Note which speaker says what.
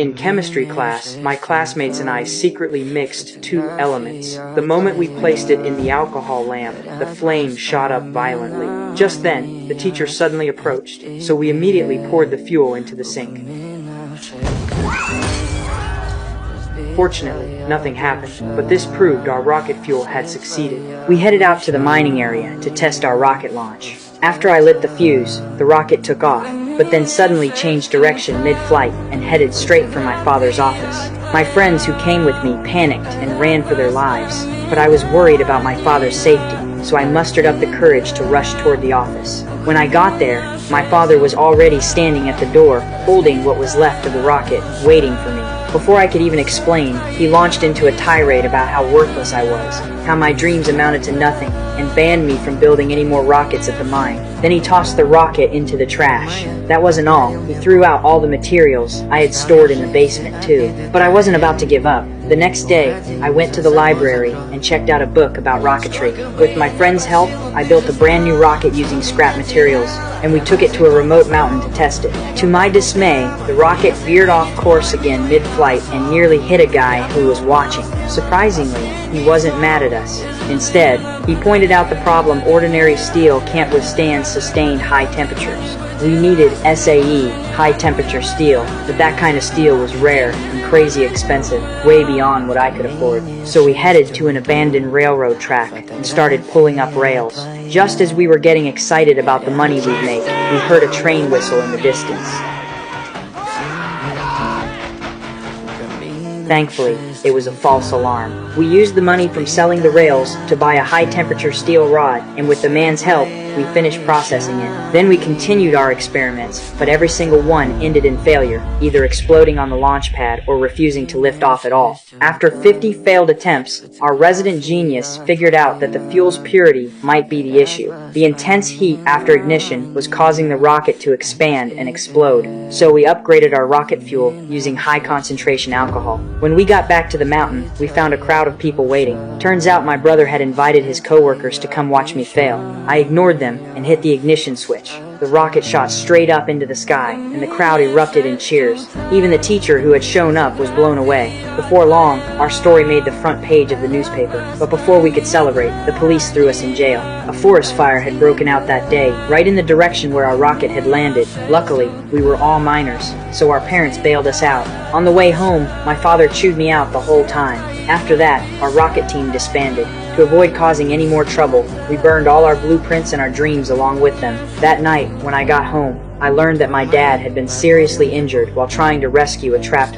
Speaker 1: In chemistry class, my classmates and I secretly mixed two elements. The moment we placed it in the alcohol lamp, the flame shot up violently. Just then, the teacher suddenly approached, so we immediately poured the fuel into the sink. Fortunately, nothing happened, but this proved our rocket fuel had succeeded. We headed out to the mining area to test our rocket launch. After I lit the fuse, the rocket took off, but then suddenly changed direction mid-flight and headed straight for my father's office. My friends who came with me panicked and ran for their lives, but I was worried about my father's safety, so I mustered up the courage to rush toward the office. When I got there, my father was already standing at the door, holding what was left of the rocket, waiting for me. Before I could even explain, he launched into a tirade about how worthless I was, how my dreams amounted to nothing, and banned me from building any more rockets at the mine. Then he tossed the rocket into the trash. That wasn't all. He threw out all the materials I had stored in the basement, too. But I wasn't about to give up. The next day, I went to the library and checked out a book about rocketry. With my friend's help, I built a brand new rocket using scrap materials, and we took it to a remote mountain to test it. To my dismay, the rocket veered off course again mid-flight and nearly hit a guy who was watching. Surprisingly, he wasn't mad at us. Instead, he pointed out the problem: ordinary steel can't withstand sustained high temperatures. We needed SAE, high-temperature steel, but that kind of steel was rare and crazy expensive, way beyond what I could afford. So we headed to an abandoned railroad track and started pulling up rails. Just as we were getting excited about the money we'd make, we heard a train whistle in the distance. Thankfully, it was a false alarm. We used the money from selling the rails to buy a high-temperature steel rod, and with the man's help, we finished processing it. Then we continued our experiments, but every single one ended in failure, either exploding on the launch pad or refusing to lift off at all. After 50 failed attempts, our resident genius figured out that the fuel's purity might be the issue. The intense heat after ignition was causing the rocket to expand and explode, so we upgraded our rocket fuel using high-concentration alcohol. When we got back to the mountain, we found a crowd of people waiting. Turns out my brother had invited his coworkers to come watch me fail. I ignored them and hit the ignition switch. The rocket shot straight up into the sky, and the crowd erupted in cheers. Even the teacher who had shown up was blown away. Before long, our story made the front page of the newspaper. But before we could celebrate, the police threw us in jail. A forest fire had broken out that day, right in the direction where our rocket had landed. Luckily, we were all minors, so our parents bailed us out. On the way home, my father chewed me out the whole time. After that, our rocket team disbanded. To avoid causing any more trouble, we burned all our blueprints and our dreams along with them. That night, when I got home, I learned that my dad had been seriously injured while trying to rescue a trapped